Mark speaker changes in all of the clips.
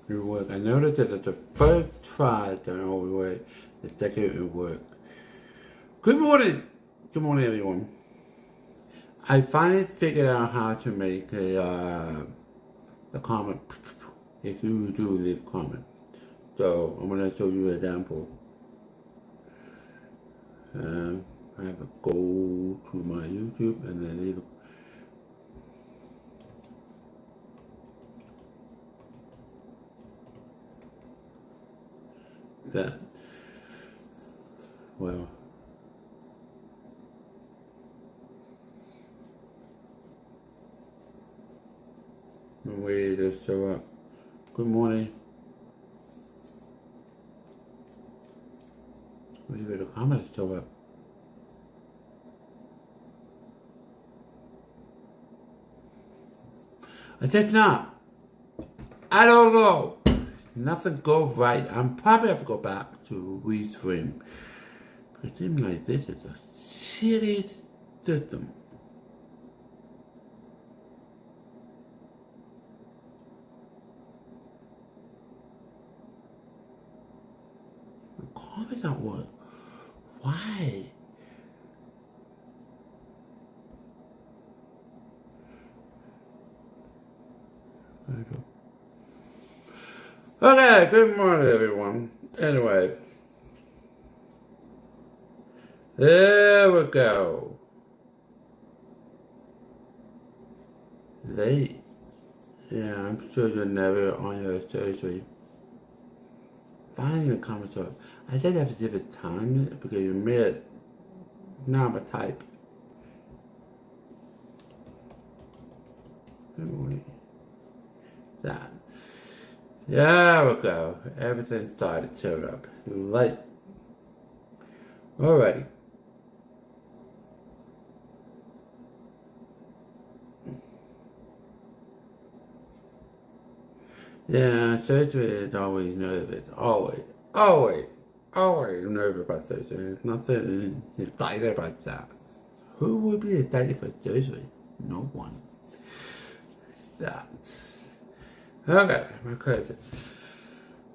Speaker 1: it worked. I noticed that the first try it don't always work. The second it worked. Good morning. Good morning, everyone. I finally figured out how to make a comment if you do leave comment. So I'm gonna show you an example. I have to go to my YouTube and then leave. That. Well. I'm waiting to show up. Good morning. Wait for the comments to show up. I just not. I don't know. Nothing goes right. I'm probably have to go back to restream. It seems like this is a serious system. The comments don't work. Why? Okay, good morning everyone. Anyway. There we go. Late. Yeah, I'm sure you're never on your surgery. Finding the comments up. I did have to give it time because you made number type. Good morning. That. There we go. Everything started to show up. Late. Alrighty. Yeah, surgery is always nervous. Always nervous about surgery. There's nothing excited about that. Who would be excited for surgery? No one. That. Okay, my cousin.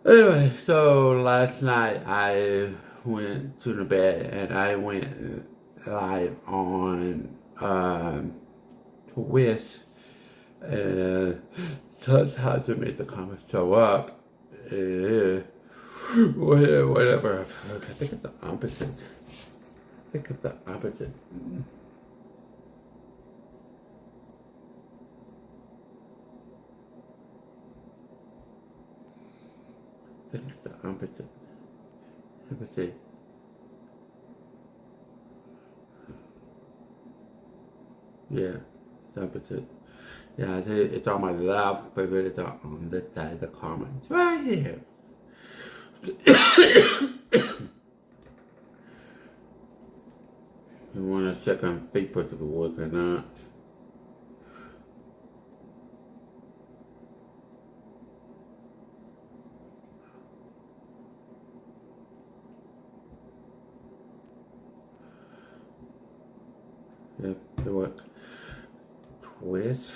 Speaker 1: Anyway, so last night I went to the bed and I went live on Twitch and sometimes it made the comments show up. Whatever. I think it's the opposite. Let me see. Yeah, the opposite. Yeah, it's on my left, but it's on this side of the comments. Right here. You want to check on Facebook if it works or not. Yep, it works. Twitch.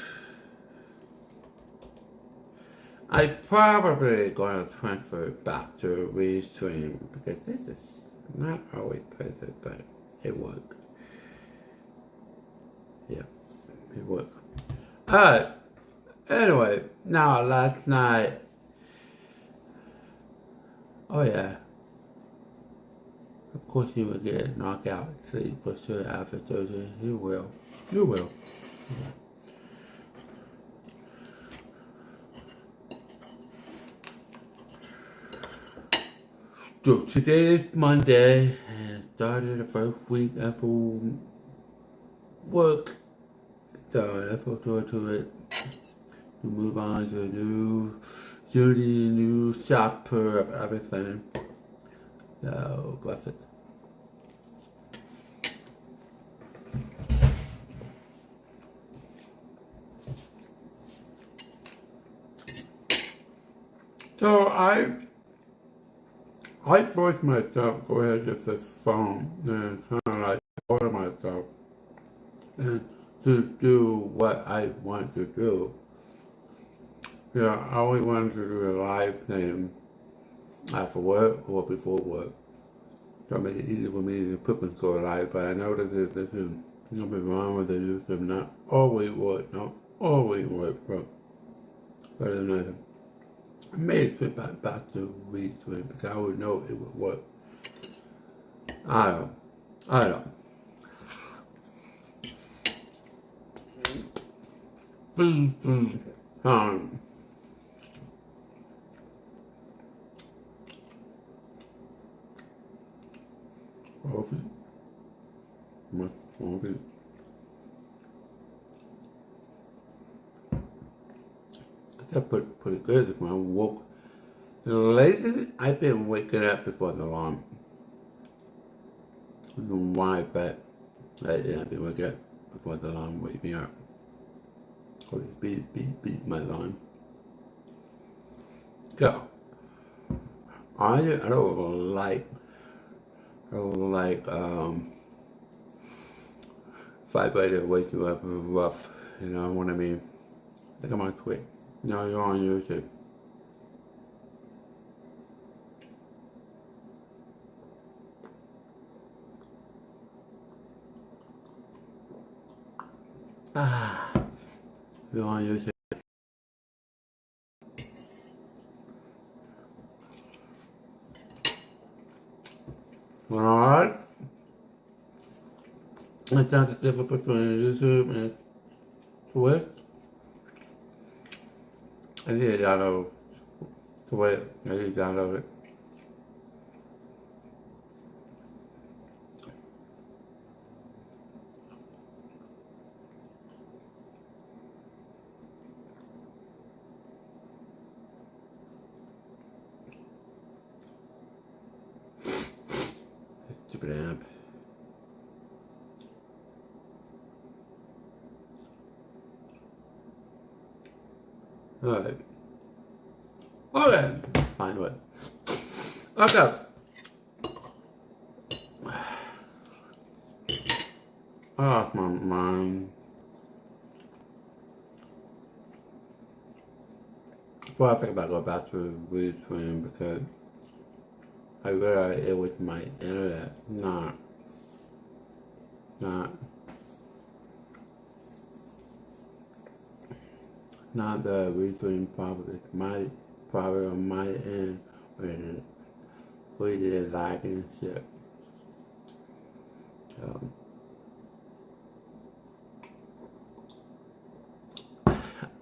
Speaker 1: I probably gonna transfer it back to restream because this is not always perfect, but it worked. Yeah, it worked. Alright, anyway, now last night, oh yeah, of course you will get knocked out sleep for sure after surgery. You will. Yeah. So today is Monday and started the first week after work. So let's go to it to move on to a new duty, new chapter of everything. So bless it. So I forced myself go ahead and get this phone and kind of like order myself and to do what I want to do. Yeah, I always wanted to do a live thing after work or before work. So make it easy for me to put my go live, but I know that this is nothing wrong with it. It's not always work, not always work, but then I made it back to read to it because I would know it would work. I don't. I don't. Please, coffee. My coffee. That pretty good when I woke. Lately, I've been waking up before the alarm. I don't know why, but lately I've been waking up before the alarm wake me up. Or beat my alarm. Go. I don't like vibrator wake you up rough, you know what I mean? Look at my tweet. No, you're on YouTube. You're on YouTube. Alright. It's not the difference between YouTube and Twitch. I need to download Twitch. I need to download it. Stupid app. Alright. Okay. Fine, what? Okay. I lost my mind. Well, I think about going back to read stream because I realized it was my internet, not the read problem. It's my problem on my end when we did lagging shit. So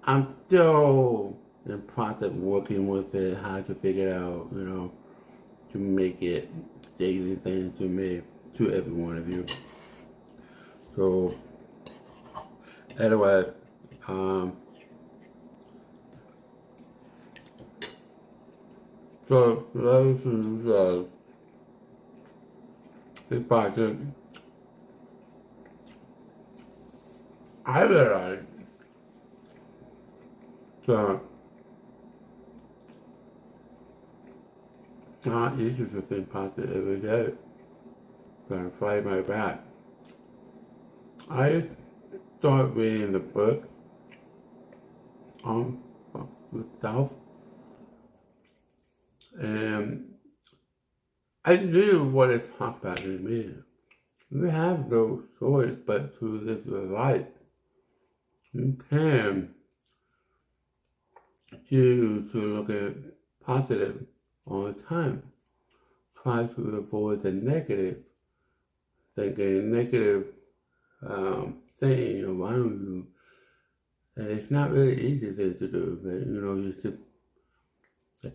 Speaker 1: I'm still in the process of working with it, how to figure it out, you know, to make it daily thing to me, to every one of you. So anyway, so this is this project. I realized that not easy to think positive every day. Gonna fight my back. I started reading the book on self, and I knew what it talked about in me. You have no choice but to live your life. You can choose to look at positive all the time. Try to avoid the negative thinking, negative thing around you. And it's not really easy thing to do, but you know, you should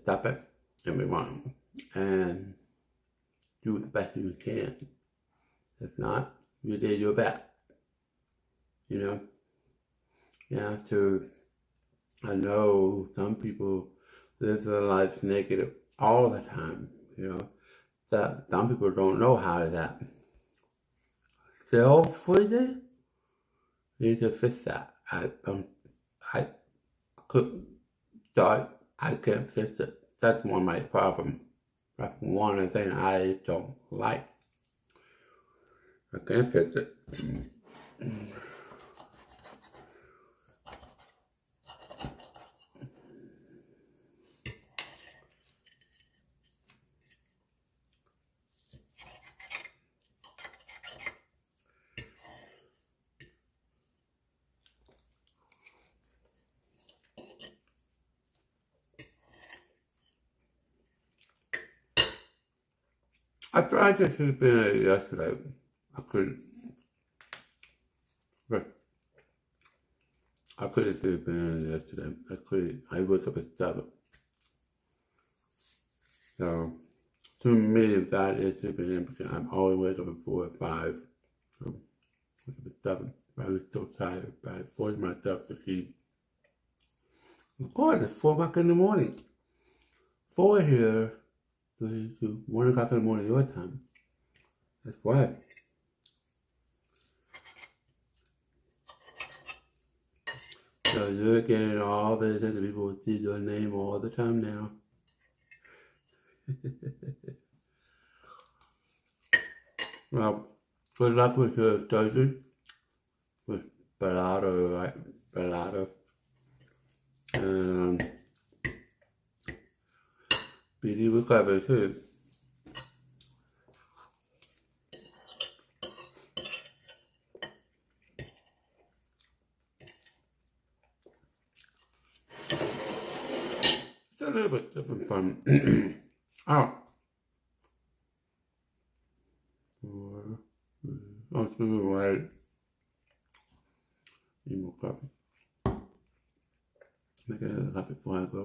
Speaker 1: stop it and move on and do the best you can. If not, you did your best. You know, you have to. I know some people live their lives negative all the time. You know, that some people don't know how to that. Self-freezing, need to fix that. I couldn't start. I can't fix it. That's one of my problems. That's one of the things I don't like. I can't fix it. I tried to sleep in it yesterday. I couldn't. I couldn't sleep in it yesterday. I couldn't. I woke up at 7. So, to me, that is sleeping in because I'm always waking up at 4 or 5. So, I wake up at 7. But I was so tired. But I forced myself to sleep. Of course, it's 4 o'clock in the morning. 4 here, 3, 2, 1 o'clock in the morning your time. That's why. So you're getting all this, and people see your name all the time now. Well, good luck with your surgery. With Bellado, right? Bellado. And BD recovery too. It's a little bit different from oh. I'm just gonna write need more coffee. Make another coffee before I go.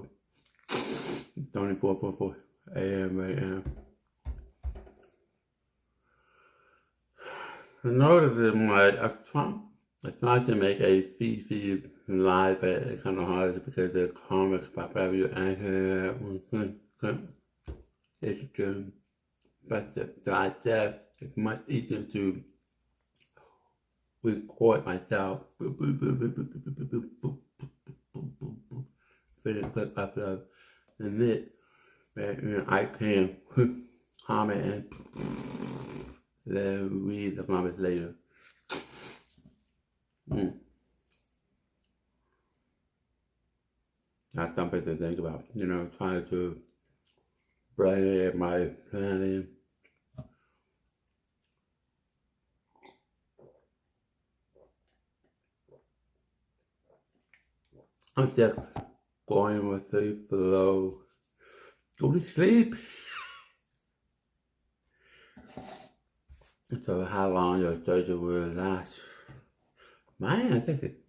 Speaker 1: It's only 4:44 a.m. right now. I noticed that I tried to make a Fifi live, but it's kind of hard because the comics pop up. You answer that one. It's good. But it's much easier to record myself. Finish clip upload. And this, I can comment and then read the comments later. That's something to think about. Trying to brighten my planning. I'm just going with the flow. Go to sleep. So how long your surgery will last? Mine, I think it's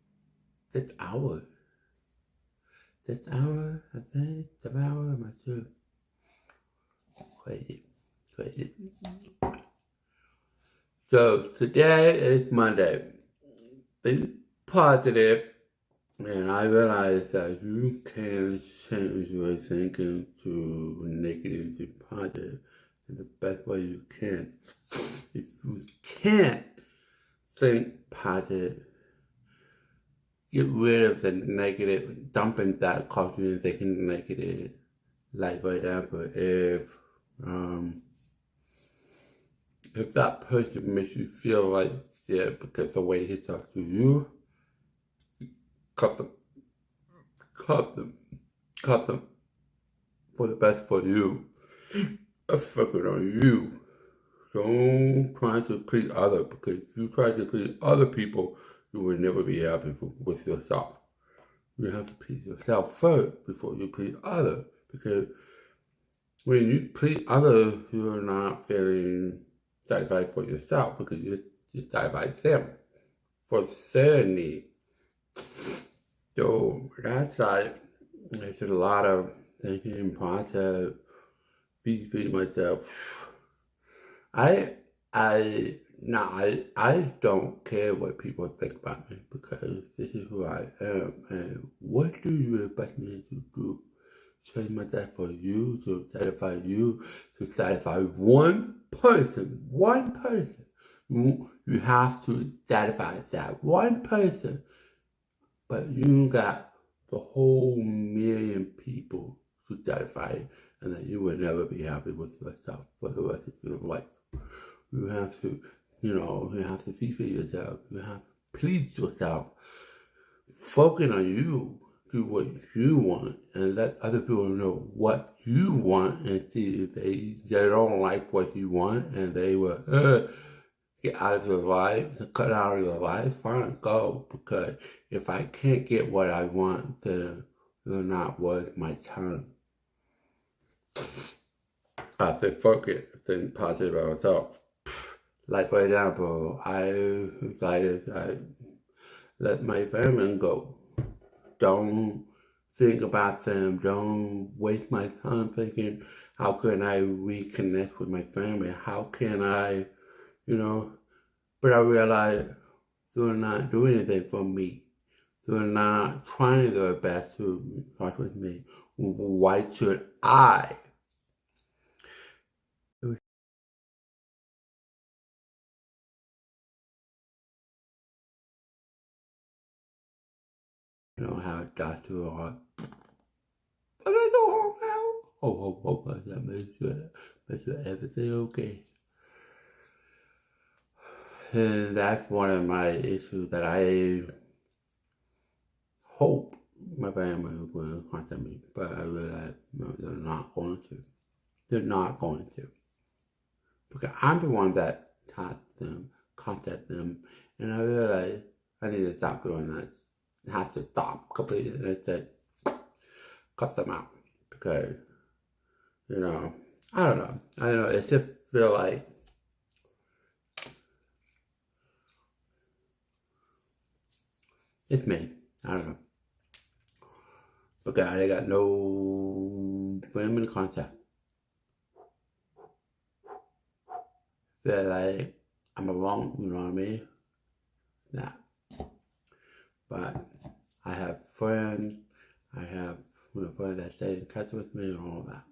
Speaker 1: 6 hours. 6 hours, I think. 7 hours, I'm not sure. Crazy. So today is Monday. Be positive. And I realized that you can change your thinking to negative to positive in the best way you can. If you can't think positive, get rid of the negative, dumping that causes you thinking negative. Like for example, if that person makes you feel like shit because the way he talks to you, cut them for the best for you. That's fucking on you. Don't try to please others, because if you try to please other people, you will never be happy with yourself. You have to please yourself first before you please others, because when you please others, you're not feeling satisfied for yourself because you satisfied them for their need. So that's like, there's a lot of thinking process, feeding myself. I don't care what people think about me, because this is who I am. And what do you expect me to do? Change myself for you, to satisfy you, to satisfy one person. You have to satisfy that one person. But you got the whole million people to satisfy, and that you will never be happy with yourself for the rest of your life. You have to, you have to fulfill yourself. You have to please yourself. Focus on you. Do what you want, and let other people know what you want, and see if they don't like what you want, and they will get out of your life, cut out of your life. Fine, go, because if I can't get what I want, then they're not worth my time. I say focus. think positive about myself. Like, for example, I decided I let my family go. Don't think about them. Don't waste my time thinking, how can I reconnect with my family? How can I, but I realized they're not doing anything for me. They're not trying their best to talk with me. Why should I? How doctor or can I go home now? Oh, I gotta make sure everything okay. And that's one of my issues that I hope my family will contact me, but I realize no, they're not going to. They're not going to. Because I'm the one that contact them, and I realize I need to stop doing that. I have to stop completely and I said, cut them out. Because, I don't know. It just feel like it's me. I don't know. Because I got no family contact. Feel like I'm alone, you know what I mean? Yeah. But I have friends. I have friends that stay in touch with me and all that.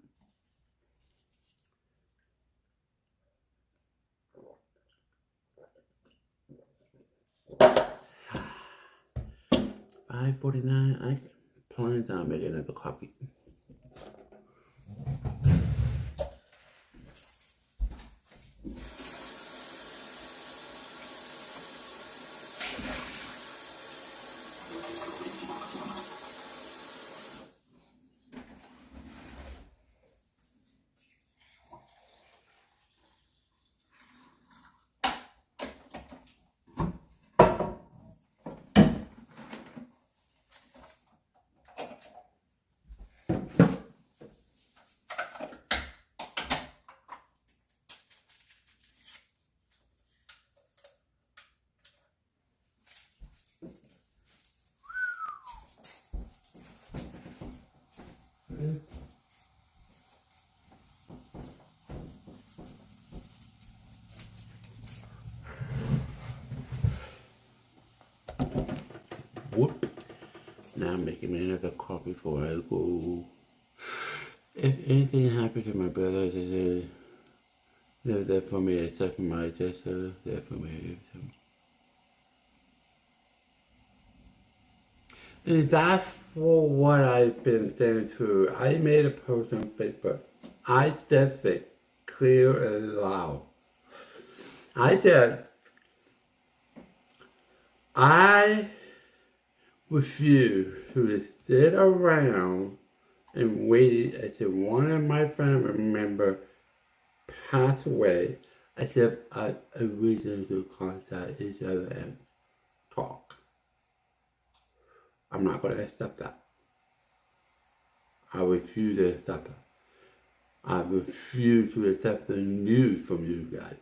Speaker 1: 5:49. I plan on making another coffee. Whoop. Now I'm making me another coffee before I go. If anything happens to my brother, they're there for me, except for my sister, there for me. And that's for what I've been saying too. I made a post on Facebook. I said it clear and loud. I said, I refuse to sit around and wait until one of my family members pass away as if a reason to contact each other and talk. I'm not going to accept that. I refuse to accept that. I refuse to accept the news from you guys.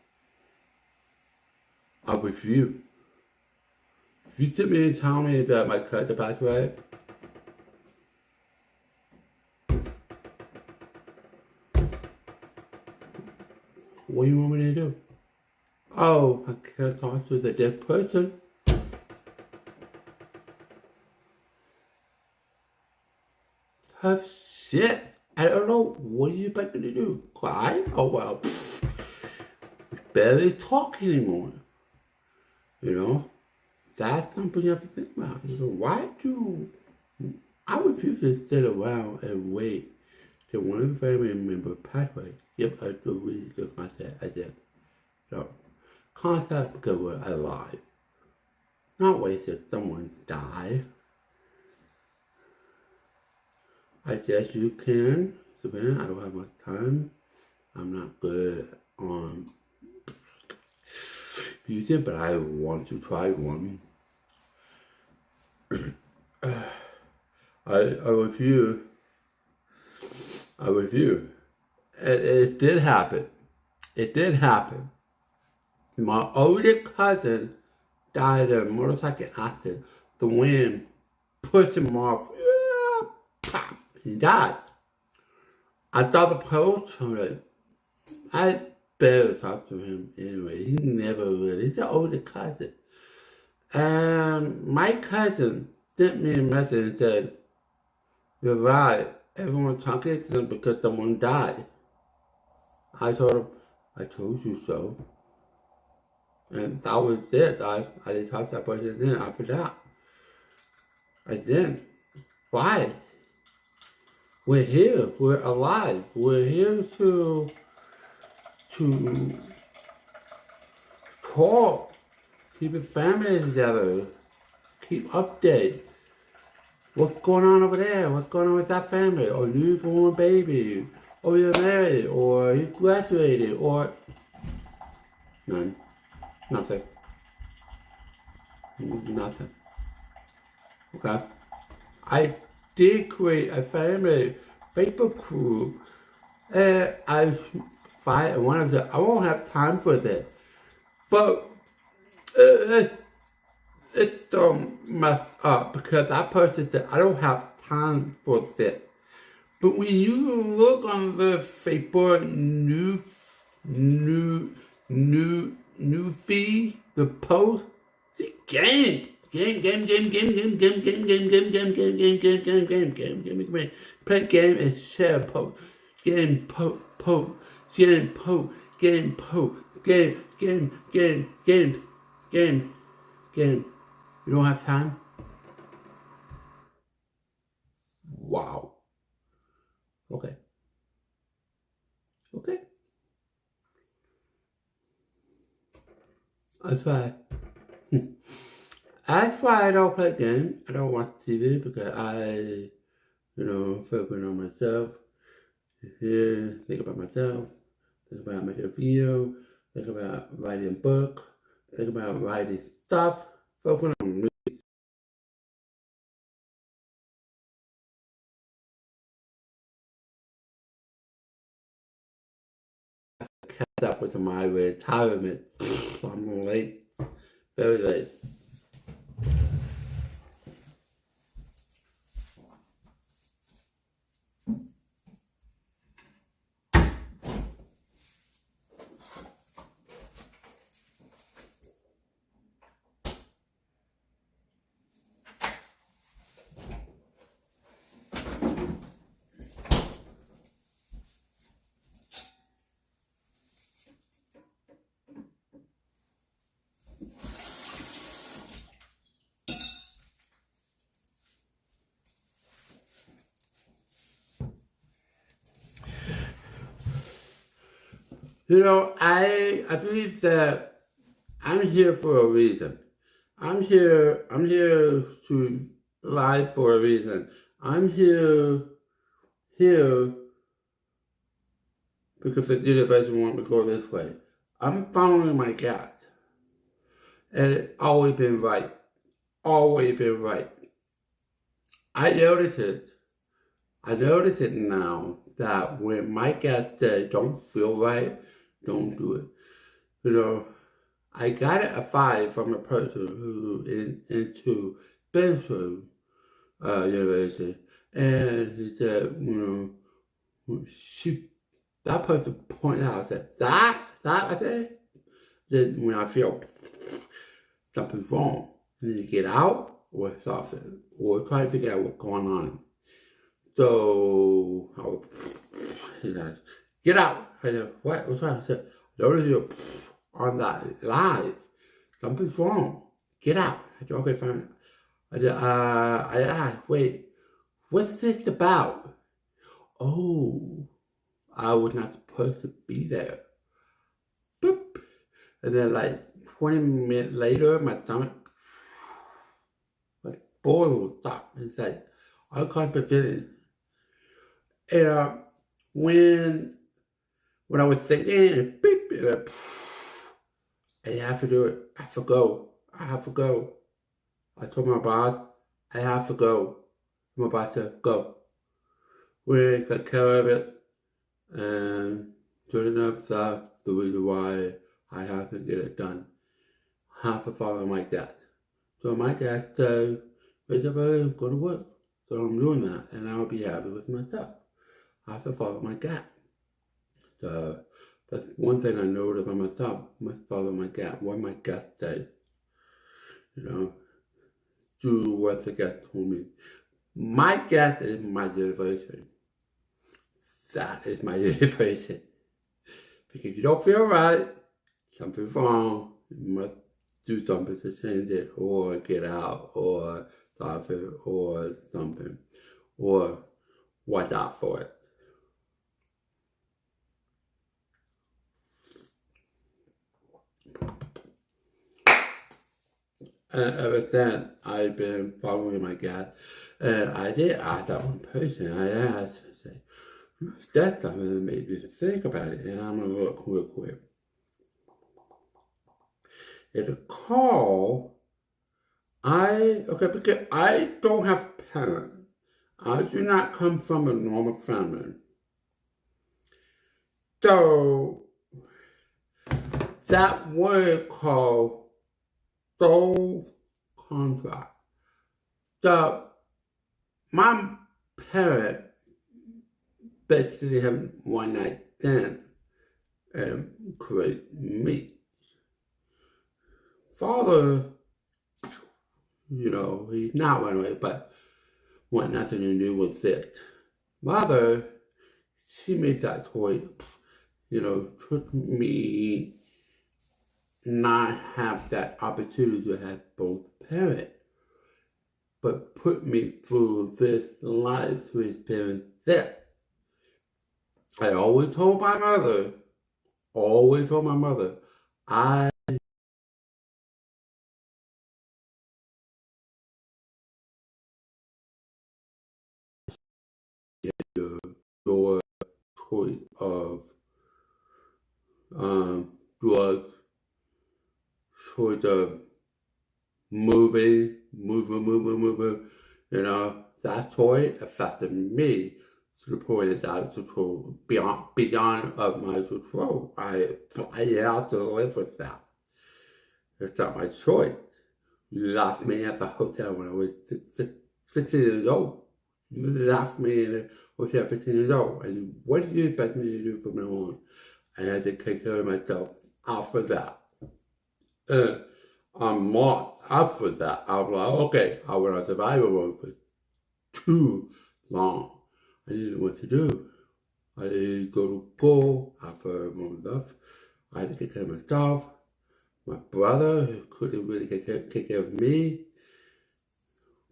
Speaker 1: I refuse. If you sit me and tell me that my cousin passed away, what do you want me to do? Oh, I can't talk to the dead person. Tough shit. I don't know. What are you expect me to do? Cry? Oh, well, barely talk anymore. That's something you have to think about. Why do I refuse to sit around and wait till one of the family members pass away? Give us the reason to contact us. So, contact because we're alive. Not wait till someone dies. I guess you can. Savannah, I don't have much time. I'm not good on music, but I want to try one. I refuse. It did happen. it did happen. My older cousin died of motorcycle accident. The wind pushed him off. Pop, he died. I thought the post on it. I barely talked to him anyway. He never really. He's an older cousin. And my cousin sent me a message and said, "You're right. Everyone's talking to him because someone died." I told him, "I told you so." And that was it. I didn't talk to that person then after that. I didn't. Why? We're here. We're alive. We're here to talk, keep the family together, keep update. What's going on over there? What's going on with that family? Or newborn baby? Or you're married? Or you graduated? Or none. Nothing. Nothing. Okay? I did create a family Facebook group. I find one of the, I won't have time for this. But it's messed up because that person said, "I don't have time for this." But when you look on the Facebook new feed, the post, game. Play game and share post. Game post. Game post. Game post. Game. You don't have time? Wow. Okay. That's why I don't play games. I don't watch TV because I, focus on myself. Think about myself. Think about making a video. Think about writing a book. Think about writing stuff. Focus on me. Catch up with my retirement. I'm late. Very late. I believe that I'm here for a reason. I'm here to live for a reason. I'm here because the universe wants me to go this way. I'm following my gut. And it's always been right. Always been right. I notice it now that when my gut says don't feel right, don't do it. I got advice from a person who is into business university, and he said, that person pointed out that I said, then when I feel something's wrong, I need to get out or soften or try to figure out what's going on. So I would, get out. I said, what's wrong? I said, notice you're on that live. Something's wrong. Get out. I said, okay, fine. I said, I asked, wait, what's this about? Oh, I was not supposed to be there. Boop. And then like 20 minutes later, my stomach, like boiled up. It's like, I can't be feeling. And when I was thinking, beep, and I have to do it. I have to go. I told my boss, I have to go. My boss said, go. We took care of it. And sure enough, the reason why I have to get it done. I have to follow my dad. So my dad said, wake up early, go to work. So I'm doing that, and I'll be happy with myself. I have to follow my gut. So that's one thing I know about myself. I must follow my gut. What my gut says. Do what the gut told me. My gut is my motivation. That is my motivation. Because you don't feel right, something's wrong, you must do something to change it, or get out, or stop it, or something, or watch out for it. And ever since, I've been following my gut. And I did ask that one person, I asked, I say, that's something that made me think about it. And I'm going to look real quick. It's a call. Because I don't have parents. I do not come from a normal family. So, that word called soul contract. So, my parent basically have one night stand and create me. Father, he's not one way, but want nothing to do with it. Mother, she made that choice, took me not have that opportunity to have both parents, but put me through this life to experience this. I always told my mother, I your choice of drugs, choice of moving, that choice affected me to the point that I was control beyond of my control. I have to live with that. It's not my choice. You left me at the hotel when I was 15 years old. You left me in the hotel 15 years old. And what do you expect me to do from now on? I had to take care of myself after that. I'm not after that. I was like, okay, I was on survival mode for too long. I didn't know what to do. I didn't go to school after long enough. I had to take care of myself. My brother couldn't really take care of me,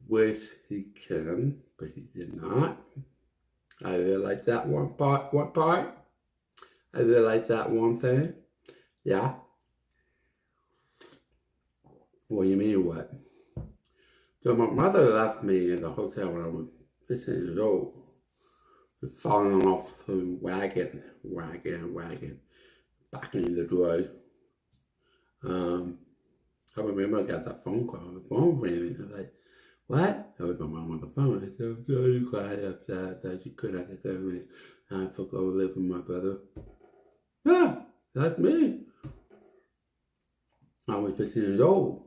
Speaker 1: which he can, but he did not. I realized that one part. I realized that one thing. Yeah. What do you mean what? So my mother left me in the hotel when I was 15 years old. Falling off the wagon, back into the drugs. I remember I got that phone call, the phone ringing. I was like, what? I was my mom on the phone. I said, I'm sorry, you cried upset that you couldn't take care of me. And I took over living with my brother. Yeah, that's me. I was 15 years old.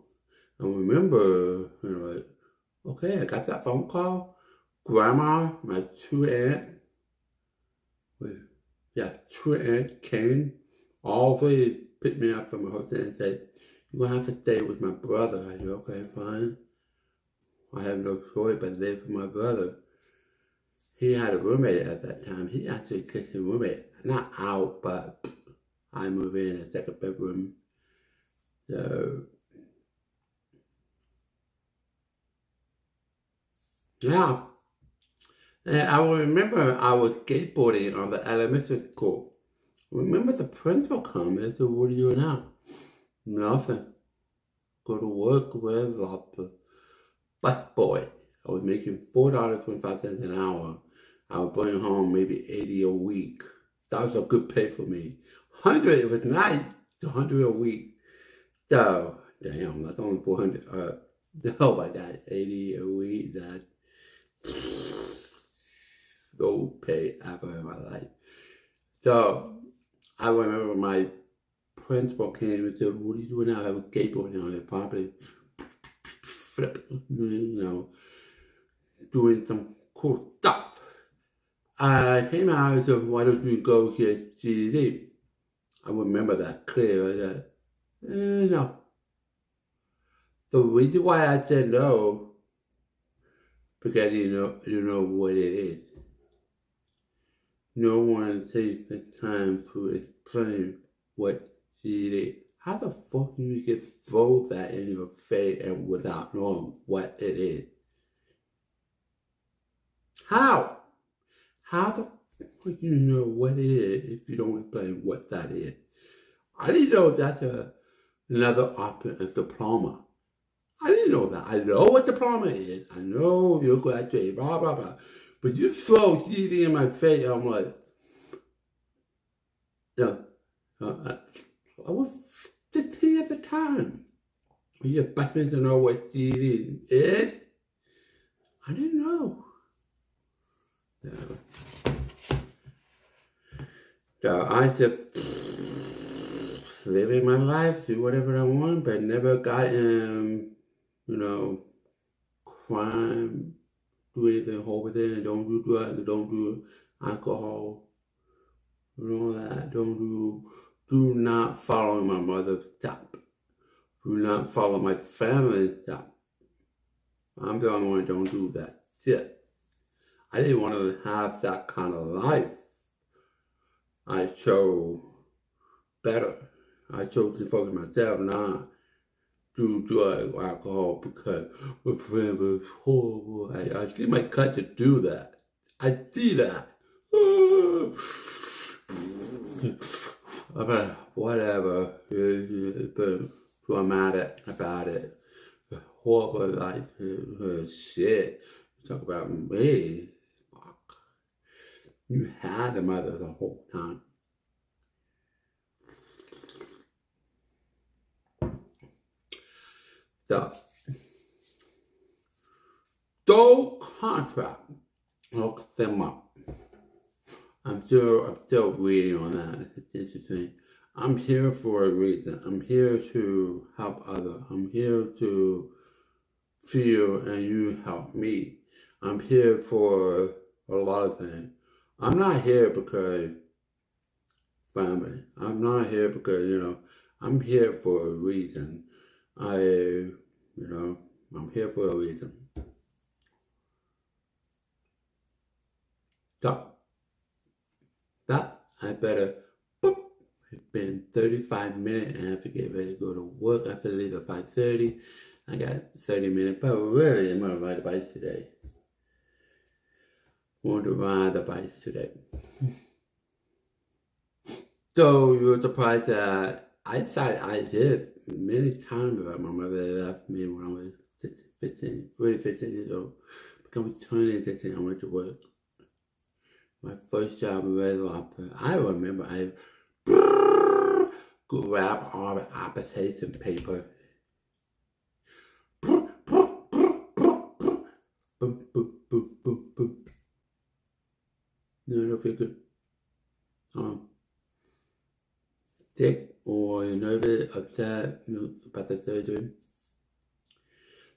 Speaker 1: I remember, okay, I got that phone call. Grandma, my two aunts came all the way, picked me up from the hotel and said, you're going to have to stay with my brother. I said, okay, fine. I have no choice but live with my brother. He had a roommate at that time. He actually kissed his roommate. Not out, but I moved in a second bedroom. So, yeah. And I remember I was skateboarding on the elementary school. Remember the principal come and said, what are you doing now? Nothing. Go to work with a bus boy. I was making $4.25 an hour. I was bringing home maybe $80 a week. That was a good pay for me. 100, it was nice. 100 a week. So, damn, that's only 400. Oh my God, 80 a week. That's no pay ever in my life. So, I remember my principal came and said, "What are you doing now? I have a skateboard on the property, flip, doing some cool stuff." I came out and said, "Why don't you go get GED?" I remember that clear. I said, "No." The reason why I said no, because you know what it is. No one takes the time to explain what GED. How the fuck do you get throw that in your face and without knowing what it is? How? How the fuck do you know what it is if you don't explain what that is? I didn't know that's another option, a diploma. I didn't know that. I know what diploma is. I know you're graduating, blah, blah, blah. But you throw GED in my face, I'm like, I was 15 at the time. You expect me to know what GED is? I didn't know. So I just living my life, do whatever I want, but never got crime, do anything over there, don't do drugs, don't do alcohol, all that, do not follow my mother's step. Do not follow my family's step. I'm the only one who don't do that shit. I didn't want to have that kind of life. I chose better. I chose to focus myself, not do drugs, alcohol, because my friend was horrible. I see my cut to do that. I see that. But whatever. But dramatic about it. Horrible life. Shit. Talk about me. Fuck. You had the mother the whole time. So, don't contract. Look them up. I'm still reading on that. It's interesting. I'm here for a reason. I'm here to help others. I'm here to feel and you help me. I'm here for a lot of things. I'm not here because family. I'm not here because, I'm here for a reason. I'm here for a reason. So, that I better, boop. It's been 35 minutes and I have to get ready to go to work. I have to leave at 5:30. I got 30 minutes, but really I'm gonna ride a bike today. So you were surprised that I thought I did many times about my mother left me when I was 15 years old. Becoming 20 and 16, I went to work. My first job was Red Lobster. I remember I grabbed all the application paper. Boom, boom, boom, boom, boom. No, if you could sick or nervous, upset about the surgery.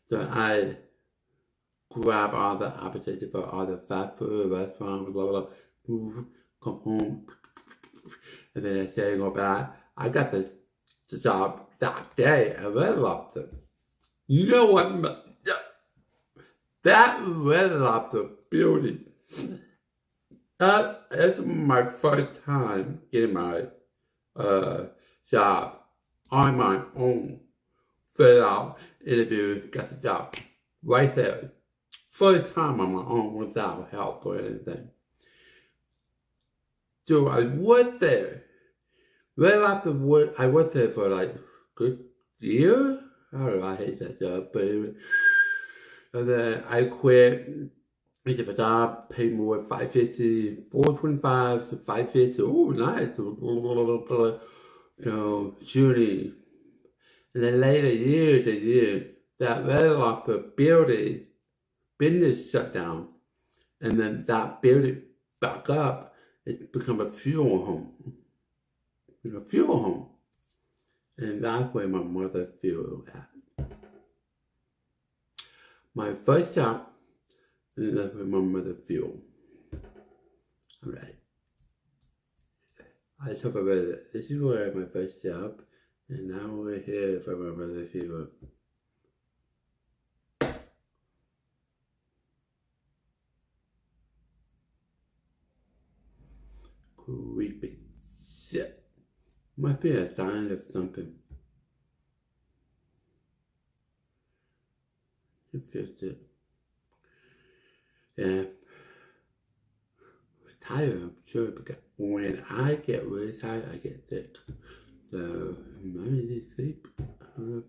Speaker 1: So I grab all the applications for all the fast food restaurants, blah, blah, blah, come home, and then I say, go back. I got the job that day at Red Lobster. You know what? That Red Lobster building, that is my first time getting my job on my own. Fill out, interview, got the job right there. First time on my own without help or anything. So I worked there. Right after work, I worked there for like a good year. I don't know, I hate that job, but anyway. And then I quit. I get a job, pay more, $5.50, $4.25 to $5.50. Oh, nice. Shooting. And then later, years, that Red Lobster building, business shut down. And then that building back up, it's become a funeral home. in a funeral home. And that's where my mother fueled at. My first job, and that's where my mother fueled. Alright. I talk about it. This is where my first job, and now we're here for my mother's funeral. Creepy shit. My feet are dying of something. It feels it. Yeah. Tired, I'm sure, because when I get really tired, I get sick. So, I need to sleep. I don't know.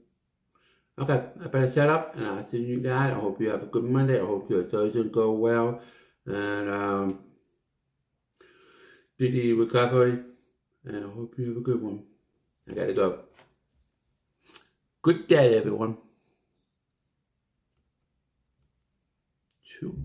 Speaker 1: Okay, I better shut up, and I'll see you guys. I hope you have a good Monday. I hope your Thursday go well, and speedy recovery, and I hope you have a good one. I gotta go. Good day, everyone. Chew.